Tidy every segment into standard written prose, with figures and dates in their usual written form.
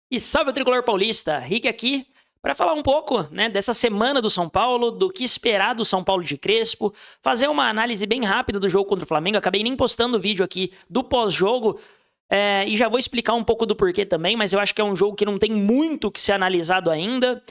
E salve o tricolor paulista, Rick aqui para falar um pouco, né, dessa semana do São Paulo, do que esperar do São Paulo de Crespo, fazer uma análise bem rápida do jogo contra o Flamengo. Acabei nem postando o vídeo aqui do pós-jogo e já vou explicar um pouco do porquê também, mas eu acho que é um jogo que não tem muito que ser analisado ainda.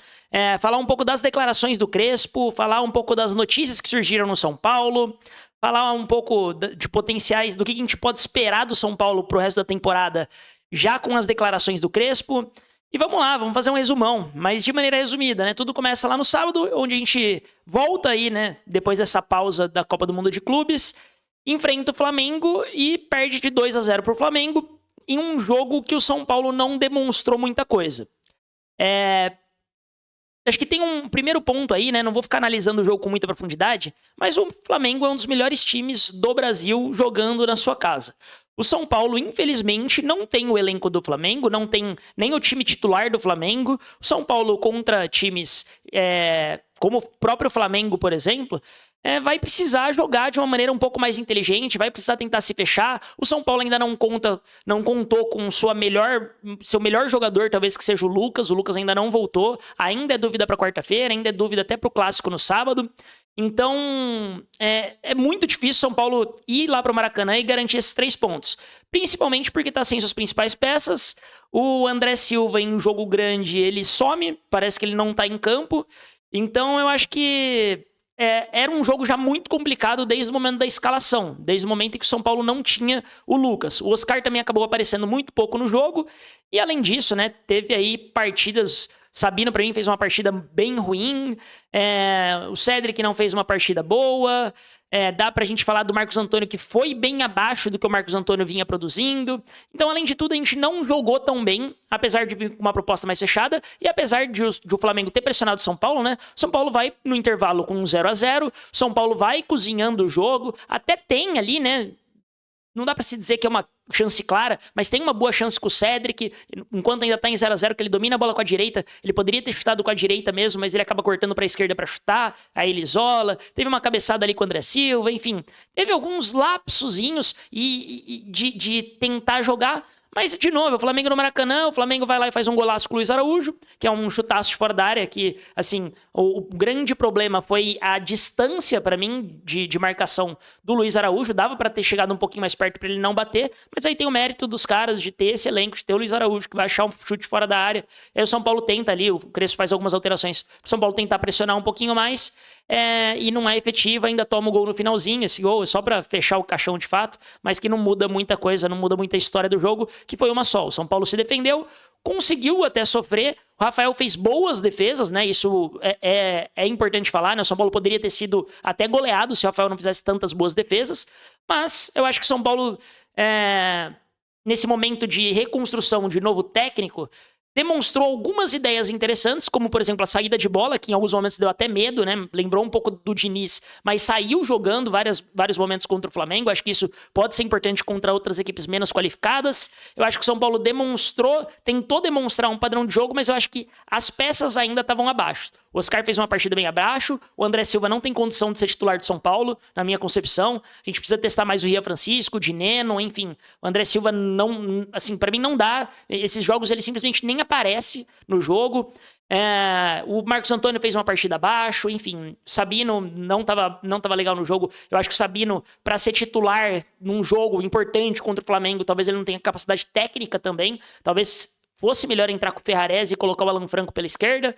Falar um pouco das declarações do Crespo, falar um pouco das notícias que surgiram no São Paulo, falar um pouco de potenciais, do que a gente pode esperar do São Paulo pro resto da temporada, já com as declarações do Crespo. E vamos lá, vamos fazer um resumão, mas de maneira resumida, né? Tudo começa lá no sábado, onde a gente volta aí, né? Depois dessa pausa da Copa do Mundo de Clubes, enfrenta o Flamengo e perde de 2-0 pro Flamengo, em um jogo que o São Paulo não demonstrou muita coisa. Acho que tem um primeiro ponto aí, né? Não vou ficar analisando o jogo com muita profundidade, mas o Flamengo é um dos melhores times do Brasil jogando na sua casa. O São Paulo, infelizmente, não tem o elenco do Flamengo, não tem nem o time titular do Flamengo. O São Paulo contra times como o próprio Flamengo, por exemplo, vai precisar jogar de uma maneira um pouco mais inteligente, vai precisar tentar se fechar. O São Paulo ainda não contou com seu melhor jogador, talvez que seja o Lucas. O Lucas ainda não voltou, ainda é dúvida para quarta-feira, ainda é dúvida até para o Clássico no sábado. Então, é muito difícil São Paulo ir lá para o Maracanã e garantir esses 3 pontos. Principalmente porque está sem suas principais peças. O André Silva, em um jogo grande, ele some, parece que ele não está em campo. Então, eu acho que era um jogo já muito complicado desde o momento da escalação, desde o momento em que o São Paulo não tinha o Lucas. O Oscar também acabou aparecendo muito pouco no jogo, e além disso, né, teve aí partidas. Sabino, para mim, fez uma partida bem ruim, o Cedric não fez uma partida boa, dá pra gente falar do Marcos Antônio, que foi bem abaixo do que o Marcos Antônio vinha produzindo. Então, além de tudo, a gente não jogou tão bem, apesar de vir com uma proposta mais fechada, e apesar de o Flamengo ter pressionado o São Paulo, né? São Paulo vai no intervalo com 0-0, São Paulo vai cozinhando o jogo, até tem ali, né? Não dá pra se dizer que é uma chance clara, mas tem uma boa chance com o Cedric, enquanto ainda tá em 0-0, que ele domina a bola com a direita. Ele poderia ter chutado com a direita mesmo, mas ele acaba cortando pra esquerda pra chutar, aí ele isola. Teve uma cabeçada ali com o André Silva, enfim. Teve alguns lapsozinhos de tentar jogar. Mas, de novo, o Flamengo no Maracanã, o Flamengo vai lá e faz um golaço com o Luiz Araújo, que é um chutaço de fora da área, que, assim, o grande problema foi a distância, para mim, de marcação do Luiz Araújo. Dava para ter chegado um pouquinho mais perto para ele não bater, mas aí tem o mérito dos caras de ter esse elenco, de ter o Luiz Araújo, que vai achar um chute fora da área. Aí o São Paulo tenta ali, o Crespo faz algumas alterações, o São Paulo tentar pressionar um pouquinho mais, e não é efetivo, ainda toma o gol no finalzinho. Esse gol é só para fechar o caixão de fato, mas que não muda muita coisa, não muda muita história do jogo, que foi uma só. O São Paulo se defendeu, conseguiu até sofrer. O Rafael fez boas defesas, né? Isso é importante falar, né? O São Paulo poderia ter sido até goleado se o Rafael não fizesse tantas boas defesas, mas eu acho que o São Paulo, nesse momento de reconstrução de novo técnico, demonstrou algumas ideias interessantes, como, por exemplo, a saída de bola, que em alguns momentos deu até medo, né? Lembrou um pouco do Diniz, mas saiu jogando vários momentos contra o Flamengo. Acho que isso pode ser importante contra outras equipes menos qualificadas. Eu acho que o São Paulo tentou demonstrar um padrão de jogo, mas eu acho que as peças ainda estavam abaixo. O Oscar fez uma partida bem abaixo, o André Silva não tem condição de ser titular do São Paulo, na minha concepção. A gente precisa testar mais o Rian Francisco, o Dineno, enfim. O André Silva não, assim, para mim não dá. Esses jogos ele simplesmente nem aparece no jogo. O Marcos Antônio fez uma partida abaixo, enfim. O Sabino não tava legal no jogo. Eu acho que o Sabino, para ser titular num jogo importante contra o Flamengo, talvez ele não tenha capacidade técnica também. Talvez fosse melhor entrar com o Ferrarese e colocar o Alan Franco pela esquerda.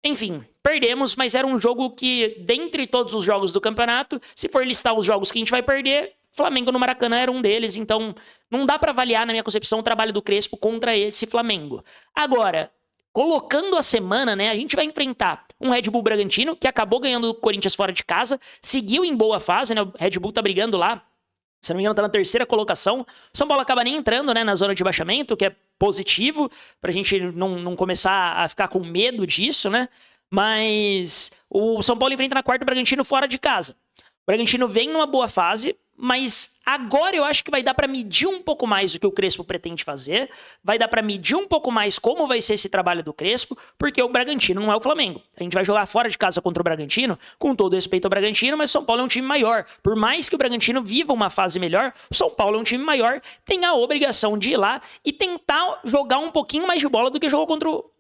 Enfim, perdemos, mas era um jogo que, dentre todos os jogos do campeonato, se for listar os jogos que a gente vai perder, Flamengo no Maracanã era um deles. Então não dá para avaliar, na minha concepção, o trabalho do Crespo contra esse Flamengo. Agora, colocando a semana, né, a gente vai enfrentar um Red Bull Bragantino, que acabou ganhando o Corinthians fora de casa, seguiu em boa fase, né, o Red Bull tá brigando lá, se não me engano, tá na 3ª colocação. O São Paulo acaba nem entrando, né, na zona de baixamento, que é positivo, pra gente não começar a ficar com medo disso, né? Mas o São Paulo enfrenta na quarta o Bragantino fora de casa. O Bragantino vem numa boa fase, mas agora eu acho que vai dar para medir um pouco mais o que o Crespo pretende fazer, vai dar para medir um pouco mais como vai ser esse trabalho do Crespo, porque o Bragantino não é o Flamengo. A gente vai jogar fora de casa contra o Bragantino, com todo respeito ao Bragantino, mas o São Paulo é um time maior. Por mais que o Bragantino viva uma fase melhor, o São Paulo é um time maior, tem a obrigação de ir lá e tentar jogar um pouquinho mais de bola do que jogou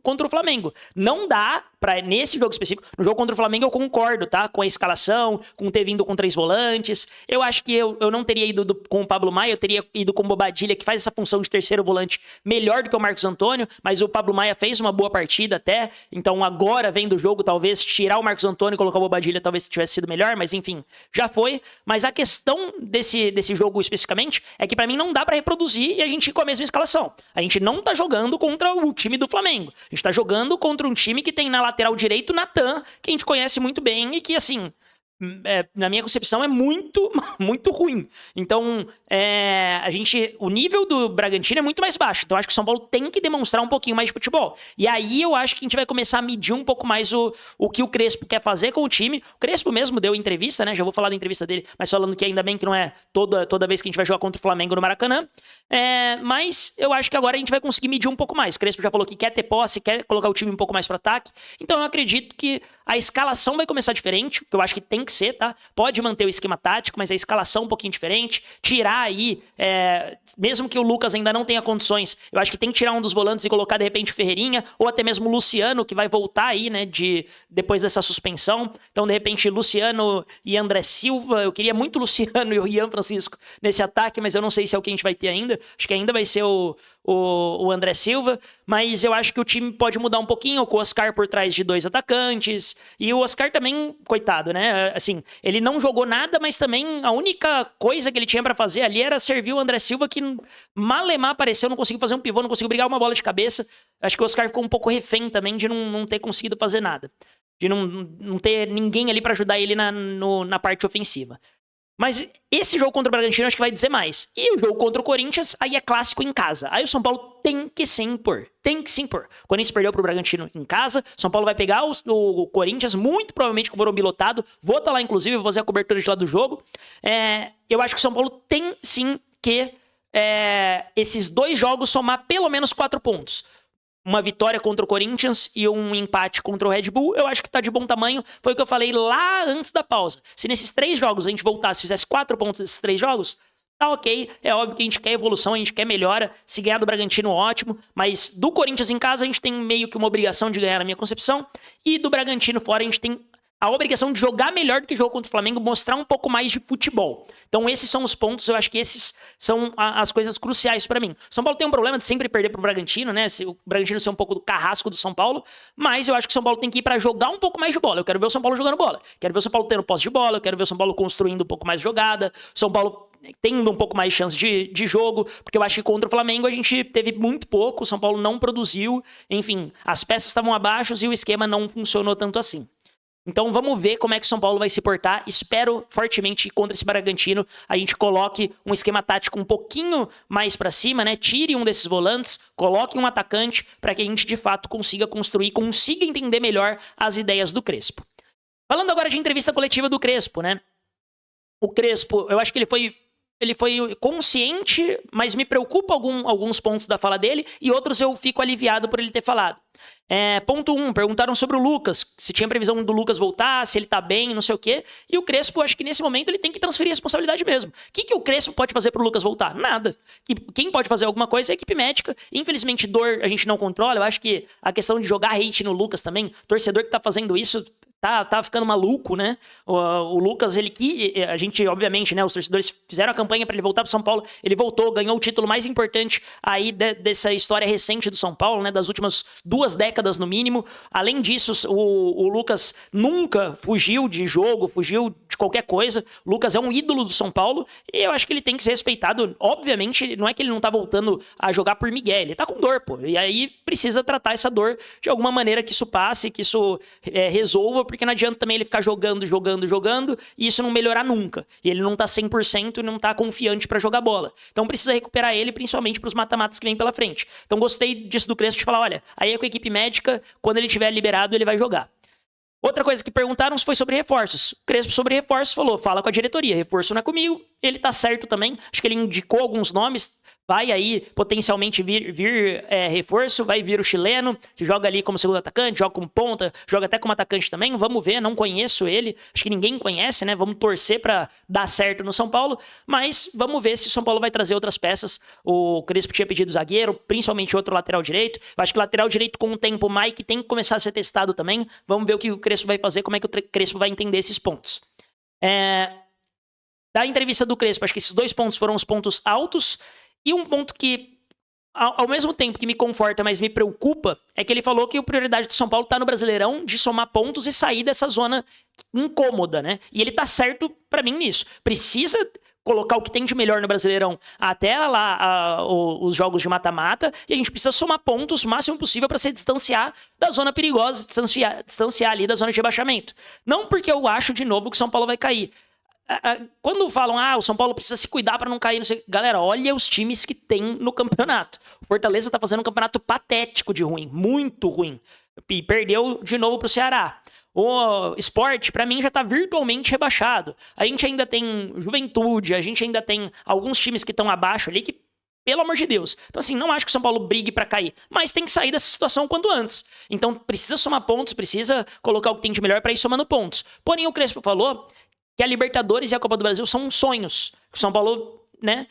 contra o Flamengo. Não dá pra, nesse jogo específico, no jogo contra o Flamengo eu concordo, tá? Com a escalação, com ter vindo com 3 volantes. Eu acho que eu não teria ido com o Pablo Maia, eu teria ido com o Bobadilla, que faz essa função de terceiro volante melhor do que o Marcos Antônio, mas o Pablo Maia fez uma boa partida até, então agora vendo o jogo, talvez tirar o Marcos Antônio e colocar o Bobadilla talvez tivesse sido melhor, mas enfim, já foi. Mas a questão desse jogo especificamente é que pra mim não dá pra reproduzir e a gente ir com a mesma escalação. A gente não tá jogando contra o time do Flamengo. A gente tá jogando contra um time que tem na lateral direito o Natan, que a gente conhece muito bem e que, assim, na minha concepção é muito, muito ruim. Então, o nível do Bragantino é muito mais baixo. Então, acho que o São Paulo tem que demonstrar um pouquinho mais de futebol. E aí, eu acho que a gente vai começar a medir um pouco mais o que o Crespo quer fazer com o time. O Crespo mesmo deu entrevista, né? Já vou falar da entrevista dele, mas falando que ainda bem que não é toda vez que a gente vai jogar contra o Flamengo no Maracanã. Mas eu acho que agora a gente vai conseguir medir um pouco mais. O Crespo já falou que quer ter posse, quer colocar o time um pouco mais para ataque. Então, eu acredito que a escalação vai começar diferente, que eu acho que tem que ser, tá? Pode manter o esquema tático, mas a escalação um pouquinho diferente. Tirar aí, mesmo que o Lucas ainda não tenha condições, eu acho que tem que tirar um dos volantes e colocar de repente o Ferreirinha, ou até mesmo o Luciano, que vai voltar aí, né, depois dessa suspensão. Então, de repente, Luciano e André Silva. Eu queria muito o Luciano e o Ian Francisco nesse ataque, mas eu não sei se é o que a gente vai ter ainda. Acho que ainda vai ser o André Silva, mas eu acho que o time pode mudar um pouquinho, com o Oscar por trás de 2 atacantes, e o Oscar também, coitado, né, assim, ele não jogou nada, mas também a única coisa que ele tinha pra fazer ali era servir o André Silva, que malemar apareceu, não conseguiu fazer um pivô, não conseguiu brigar uma bola de cabeça. Acho que o Oscar ficou um pouco refém também de não ter conseguido fazer nada, de não ter ninguém ali pra ajudar ele na parte ofensiva. Mas esse jogo contra o Bragantino acho que vai dizer mais. E o jogo contra o Corinthians, aí é clássico em casa. Aí o São Paulo tem que se impor. Tem que se impor. O Corinthians perdeu pro Bragantino em casa. São Paulo vai pegar o Corinthians, muito provavelmente com o Morumbi lotado. Vou estar lá, inclusive, vou fazer a cobertura de lá do jogo. Eu acho que o São Paulo tem, sim, que esses 2 jogos somar pelo menos 4 pontos. Uma vitória contra o Corinthians e um empate contra o Red Bull, eu acho que tá de bom tamanho. Foi o que eu falei lá antes da pausa. Se nesses 3 jogos a gente voltasse, fizesse 4 pontos nesses 3 jogos, tá ok. É óbvio que a gente quer evolução, a gente quer melhora. Se ganhar do Bragantino, ótimo. Mas do Corinthians em casa, a gente tem meio que uma obrigação de ganhar, na minha concepção. E do Bragantino fora, a gente tem a obrigação de jogar melhor do que jogou contra o Flamengo, mostrar um pouco mais de futebol. Então esses são os pontos, eu acho que esses são as coisas cruciais pra mim. São Paulo tem um problema de sempre perder pro Bragantino, né? O Bragantino ser um pouco do carrasco do São Paulo, mas eu acho que o São Paulo tem que ir pra jogar um pouco mais de bola. Eu quero ver o São Paulo jogando bola. Quero ver o São Paulo tendo posse de bola, eu quero ver o São Paulo construindo um pouco mais de jogada, São Paulo tendo um pouco mais de chance de jogo, porque eu acho que contra o Flamengo a gente teve muito pouco, o São Paulo não produziu, enfim, as peças estavam abaixo e o esquema não funcionou tanto assim. Então vamos ver como é que o São Paulo vai se portar. Espero fortemente que contra esse Bragantino a gente coloque um esquema tático um pouquinho mais pra cima, né? Tire um desses volantes, coloque um atacante para que a gente de fato consiga construir, consiga entender melhor as ideias do Crespo. Falando agora de entrevista coletiva do Crespo, né? O Crespo, eu acho que ele foi consciente, mas me preocupa alguns pontos da fala dele e outros eu fico aliviado por ele ter falado. Ponto 1, perguntaram sobre o Lucas, se tinha previsão do Lucas voltar, se ele tá bem, não sei o quê. E o Crespo, acho que nesse momento ele tem que transferir a responsabilidade mesmo. O que o Crespo pode fazer pro Lucas voltar? Nada. Quem pode fazer alguma coisa é a equipe médica. Infelizmente, dor a gente não controla. Eu acho que a questão de jogar hate no Lucas também, torcedor que tá fazendo isso tá ficando maluco, né? O Lucas, a gente, obviamente, né, os torcedores fizeram a campanha para ele voltar pro São Paulo, ele voltou, ganhou o título mais importante aí dessa história recente do São Paulo, né, das últimas 2 décadas no mínimo. Além disso, o Lucas nunca fugiu de jogo, fugiu de qualquer coisa. O Lucas é um ídolo do São Paulo e eu acho que ele tem que ser respeitado. Obviamente, não é que ele não tá voltando a jogar por Miguel, ele tá com dor, pô, e aí precisa tratar essa dor de alguma maneira, que isso passe, que isso resolva, porque não adianta também ele ficar jogando e isso não melhorar nunca. E ele não tá 100% e não tá confiante pra jogar bola. Então precisa recuperar ele, principalmente pros mata-matas que vem pela frente. Então gostei disso do Crespo de falar, olha, aí é com a equipe médica, quando ele tiver liberado ele vai jogar. Outra coisa que perguntaram foi sobre reforços. O Crespo sobre reforços falou, fala com a diretoria, reforço não é comigo, ele tá certo também, acho que ele indicou alguns nomes, vai aí potencialmente vir reforço, vai vir o chileno, que joga ali como segundo atacante, joga como ponta, joga até como atacante também, vamos ver, não conheço ele, acho que ninguém conhece, né, vamos torcer pra dar certo no São Paulo, mas vamos ver se o São Paulo vai trazer outras peças. O Crespo tinha pedido zagueiro, principalmente outro lateral direito, eu acho que lateral direito com o tempo, o Mike tem que começar a ser testado também, vamos ver o que o Crespo vai fazer, como é que o Crespo vai entender esses pontos. Da entrevista do Crespo, acho que esses 2 pontos foram os pontos altos, e um ponto que, ao mesmo tempo que me conforta, mas me preocupa, é que ele falou que a prioridade do São Paulo tá no Brasileirão de somar pontos e sair dessa zona incômoda, né? E ele tá certo pra mim nisso. Precisa colocar o que tem de melhor no Brasileirão até lá os jogos de mata-mata, e a gente precisa somar pontos o máximo possível para se distanciar da zona perigosa, distanciar ali da zona de rebaixamento. Não porque eu acho, de novo, que o São Paulo vai cair. Quando falam, o São Paulo precisa se cuidar para não cair, não sei... Galera, olha os times que tem no campeonato. O Fortaleza tá fazendo um campeonato patético de ruim, muito ruim. E perdeu de novo pro Ceará. O Sport, pra mim, já tá virtualmente rebaixado. A gente ainda tem Juventude, a gente ainda tem alguns times que estão abaixo ali que, pelo amor de Deus. Então, assim, não acho que o São Paulo brigue pra cair, mas tem que sair dessa situação quanto antes. Então, precisa somar pontos, precisa colocar o que tem de melhor pra ir somando pontos. Porém, o Crespo falou que a Libertadores e a Copa do Brasil são sonhos. O São Paulo, né,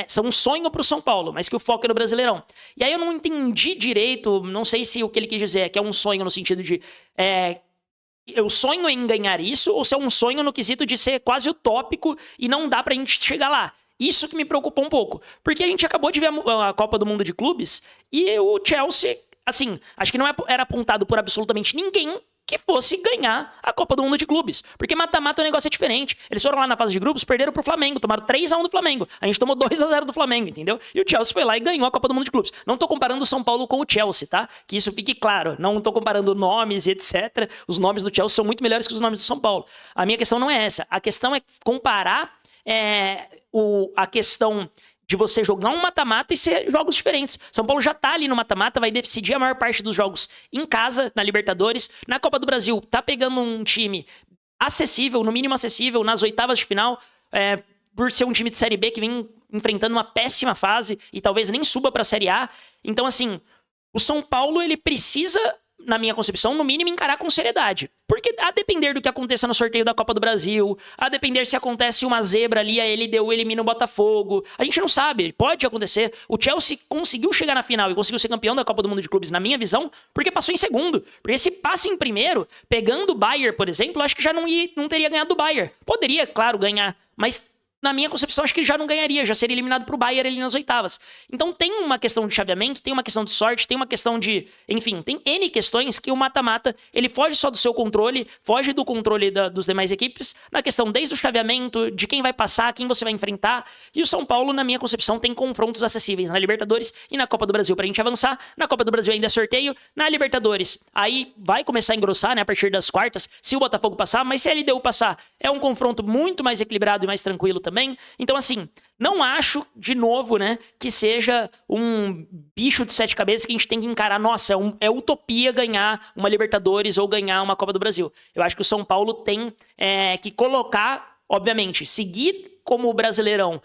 são um sonho pro São Paulo, mas que o foco é no Brasileirão. E aí eu não entendi direito, não sei se o que ele quis dizer é que é um sonho no sentido de... eu sonho em ganhar isso, ou se é um sonho no quesito de ser quase utópico e não dá pra gente chegar lá. Isso que me preocupou um pouco. Porque a gente acabou de ver a Copa do Mundo de Clubes e o Chelsea, assim, acho que não era apontado por absolutamente ninguém que fosse ganhar a Copa do Mundo de Clubes. Porque mata-mata o negócio é diferente. Eles foram lá na fase de grupos, perderam pro Flamengo, tomaram 3-1 do Flamengo. A gente tomou 2-0 do Flamengo, entendeu? E o Chelsea foi lá e ganhou a Copa do Mundo de Clubes. Não tô comparando o São Paulo com o Chelsea, tá? Que isso fique claro. Não tô comparando nomes e etc. Os nomes do Chelsea são muito melhores que os nomes do São Paulo. A minha questão não é essa. A questão é comparar a questão de você jogar um mata-mata e ser jogos diferentes. São Paulo já tá ali no mata-mata, vai decidir a maior parte dos jogos em casa, na Libertadores. Na Copa do Brasil, tá pegando um time acessível, no mínimo acessível, nas oitavas de final, por ser um time de Série B que vem enfrentando uma péssima fase e talvez nem suba pra Série A. Então, assim, o São Paulo, ele precisa, na minha concepção, no mínimo, encarar com seriedade. Porque a depender do que aconteça no sorteio da Copa do Brasil, a depender se acontece uma zebra ali, a LDU elimina o Botafogo, a gente não sabe, pode acontecer. O Chelsea conseguiu chegar na final e conseguiu ser campeão da Copa do Mundo de Clubes, na minha visão, porque passou em segundo. Porque se passa em primeiro, pegando o Bayern, por exemplo, acho que já não teria ganhado o Bayern. Poderia, claro, ganhar, mas... na minha concepção, acho que ele já não ganharia, já seria eliminado pro Bayern ali nas oitavas. Então tem uma questão de chaveamento, tem uma questão de sorte, tem uma questão de... enfim, tem N questões que o mata-mata, ele foge só do seu controle, foge do controle dos demais equipes, na questão desde o chaveamento, de quem vai passar, quem você vai enfrentar. E o São Paulo, na minha concepção, tem confrontos acessíveis na Libertadores e na Copa do Brasil pra gente avançar. Na Copa do Brasil ainda é sorteio, na Libertadores aí vai começar a engrossar, né, a partir das quartas, se o Botafogo passar, mas se a LDU passar, é um confronto muito mais equilibrado e mais tranquilo também. Então, assim, não acho, de novo, né, que seja um bicho de 7 cabeças que a gente tem que encarar, nossa, é utopia ganhar uma Libertadores ou ganhar uma Copa do Brasil. Eu acho que o São Paulo tem que colocar, obviamente, seguir como o Brasileirão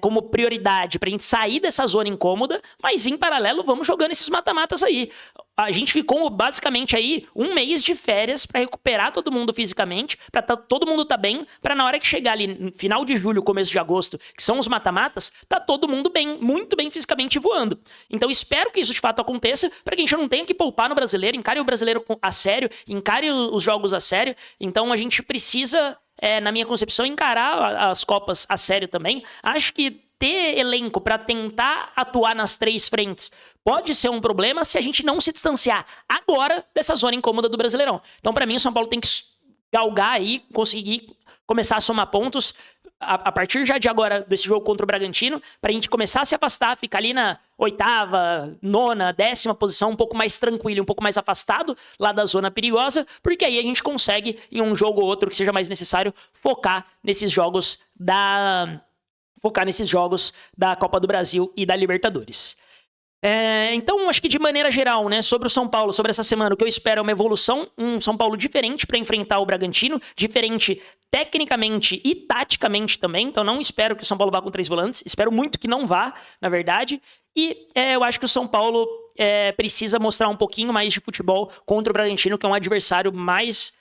como prioridade pra gente sair dessa zona incômoda, mas em paralelo vamos jogando esses mata-matas aí. A gente ficou basicamente aí um mês de férias pra recuperar todo mundo fisicamente, pra todo mundo tá bem, pra na hora que chegar ali no final de julho, começo de agosto, que são os mata-matas, tá todo mundo bem, muito bem fisicamente voando. Então espero que isso de fato aconteça, pra que a gente não tenha que poupar no brasileiro, encare o brasileiro a sério, encare os jogos a sério. Então a gente precisa, na minha concepção, encarar as Copas a sério também. Acho que ter elenco para tentar atuar nas 3 frentes pode ser um problema se a gente não se distanciar agora dessa zona incômoda do Brasileirão. Então, para mim, o São Paulo tem que galgar aí, conseguir começar a somar pontos a partir já de agora desse jogo contra o Bragantino, pra gente começar a se afastar, ficar ali na 8ª, 9ª, 10ª posição, um pouco mais tranquilo, um pouco mais afastado lá da zona perigosa, porque aí a gente consegue, em um jogo ou outro que seja mais necessário, focar nesses jogos da Copa do Brasil e da Libertadores. Então, acho que de maneira geral, né, sobre o São Paulo, sobre essa semana, o que eu espero é uma evolução, um São Paulo diferente para enfrentar o Bragantino, diferente tecnicamente e taticamente também. Então, não espero que o São Paulo vá com 3 volantes, espero muito que não vá, na verdade. E eu acho que o São Paulo precisa mostrar um pouquinho mais de futebol contra o Bragantino, que é um adversário mais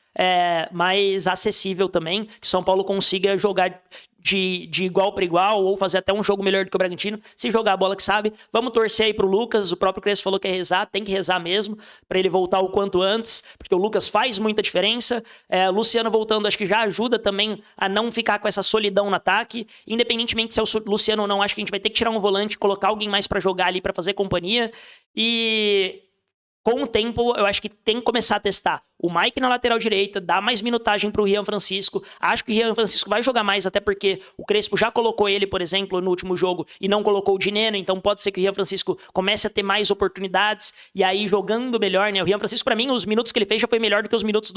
acessível também, que o São Paulo consiga jogar de igual para igual, ou fazer até um jogo melhor do que o Bragantino, se jogar a bola que sabe. Vamos torcer aí pro Lucas, o próprio Crespo falou que é rezar, tem que rezar mesmo, para ele voltar o quanto antes, porque o Lucas faz muita diferença. O Luciano voltando acho que já ajuda também a não ficar com essa solidão no ataque, independentemente se é o Luciano ou não, acho que a gente vai ter que tirar um volante, colocar alguém mais para jogar ali, para fazer companhia, e com o tempo, eu acho que tem que começar a testar o Mike na lateral direita, dar mais minutagem pro Rian Francisco. Acho que o Rian Francisco vai jogar mais, até porque o Crespo já colocou ele, por exemplo, no último jogo e não colocou o Dineno, então pode ser que o Rian Francisco comece a ter mais oportunidades e aí jogando melhor, né? O Rian Francisco, para mim, os minutos que ele fez já foi melhor do que os minutos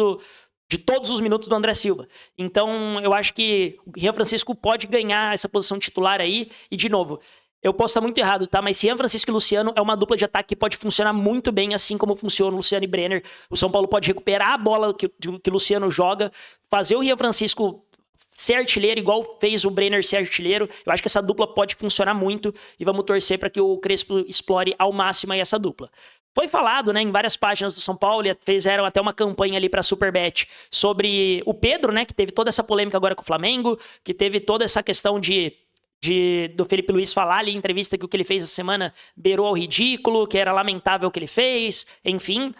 de todos os minutos do André Silva. Então, eu acho que o Rian Francisco pode ganhar essa posição titular aí e, de novo, eu posso estar muito errado, tá? Mas Rian Francisco e Luciano é uma dupla de ataque que pode funcionar muito bem, assim como funciona o Luciano e Brenner. O São Paulo pode recuperar a bola que o Luciano joga, fazer o Rian Francisco ser artilheiro, igual fez o Brenner ser artilheiro. Eu acho que essa dupla pode funcionar muito e vamos torcer para que o Crespo explore ao máximo aí essa dupla. Foi falado, né, em várias páginas do São Paulo, e fizeram até uma campanha ali para a Superbet sobre o Pedro, né, que teve toda essa polêmica agora com o Flamengo, que teve toda essa questão do Felipe Luiz falar ali em entrevista que o que ele fez essa semana beirou ao ridículo, que era lamentável o que ele fez, enfim.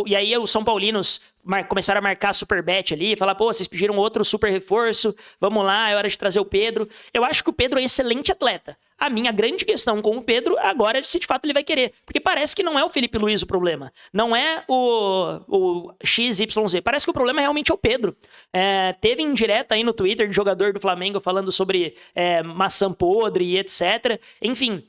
E aí os São Paulinos começaram a marcar a Superbet ali, falar, pô, vocês pediram outro super reforço, vamos lá, é hora de trazer o Pedro. Eu acho que o Pedro é um excelente atleta. A minha grande questão com o Pedro agora é se de fato ele vai querer, porque parece que não é o Felipe Luiz o problema, não é o XYZ, parece que o problema realmente é o Pedro. Teve indireta aí no Twitter de jogador do Flamengo falando sobre maçã podre e etc. Enfim,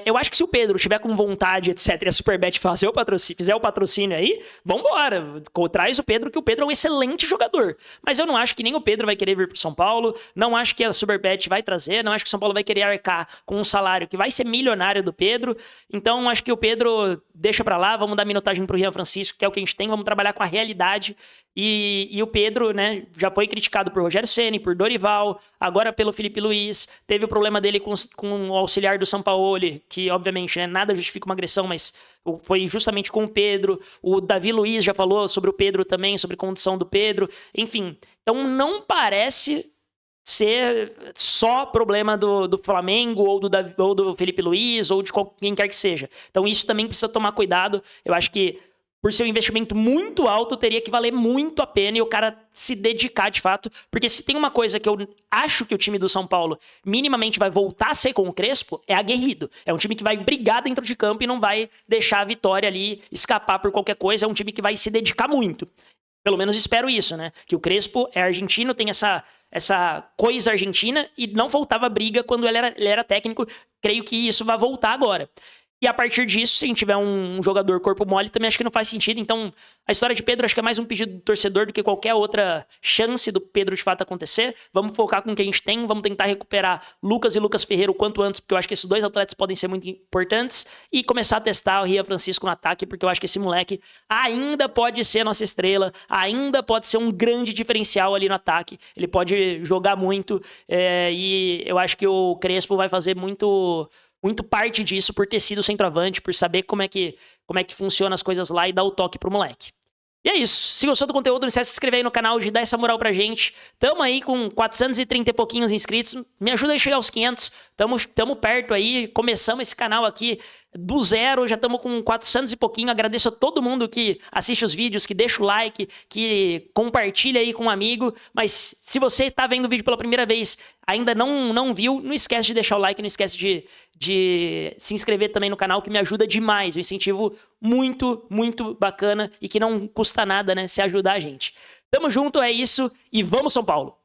eu acho que se o Pedro tiver com vontade, etc, e a Superbet fizer o patrocínio aí, vambora, traz o Pedro, que o Pedro é um excelente jogador. Mas eu não acho que nem o Pedro vai querer vir pro São Paulo, não acho que a Superbet vai trazer, não acho que o São Paulo vai querer arcar com um salário que vai ser milionário do Pedro. Então acho que o Pedro deixa pra lá, vamos dar minutagem pro Rian Francisco, que é o que a gente tem, vamos trabalhar com a realidade. E o Pedro, né, já foi criticado por Rogério Ceni, por Dorival, agora pelo Felipe Luiz, teve o problema dele com o auxiliar do Sampaoli, que obviamente, né, nada justifica uma agressão, mas foi justamente com o Pedro. O Davi Luiz já falou sobre o Pedro também, sobre a condição do Pedro, enfim. Então não parece ser só problema do Flamengo ou do Felipe Luiz ou de quem quer que seja. Então isso também precisa tomar cuidado. Eu acho que por ser um investimento muito alto, teria que valer muito a pena e o cara se dedicar de fato. Porque se tem uma coisa que eu acho que o time do São Paulo minimamente vai voltar a ser com o Crespo, é aguerrido. É um time que vai brigar dentro de campo e não vai deixar a vitória ali escapar por qualquer coisa. É um time que vai se dedicar muito. Pelo menos espero isso, né? Que o Crespo é argentino, tem essa coisa argentina e não faltava briga quando ele era técnico. Creio que isso vai voltar agora. E a partir disso, se a gente tiver um jogador corpo mole, também acho que não faz sentido. Então, a história de Pedro acho que é mais um pedido do torcedor do que qualquer outra chance do Pedro de fato acontecer. Vamos focar com o que a gente tem, vamos tentar recuperar Lucas e Lucas Ferreira o quanto antes, porque eu acho que esses dois atletas podem ser muito importantes, e começar a testar o Rian Francisco no ataque, porque eu acho que esse moleque ainda pode ser nossa estrela, ainda pode ser um grande diferencial ali no ataque. Ele pode jogar muito, e eu acho que o Crespo vai fazer muito parte disso por ter sido centroavante, por saber como é que funciona as coisas lá e dar o toque pro moleque. E é isso. Se gostou do conteúdo, não esquece de se inscrever aí no canal, de dar essa moral pra gente. Tamo aí com 430 e pouquinhos inscritos. Me ajuda a chegar aos 500. Tamo perto aí. Começamos esse canal aqui do zero. Já estamos com 400 e pouquinho. Agradeço a todo mundo que assiste os vídeos, que deixa o like, que compartilha aí com um amigo. Mas se você tá vendo o vídeo pela primeira vez, ainda não viu, não esquece de deixar o like, não esquece de se inscrever também no canal, que me ajuda demais. Um incentivo muito, muito bacana e que não custa nada, né, se ajudar a gente. Tamo junto, é isso e vamos São Paulo!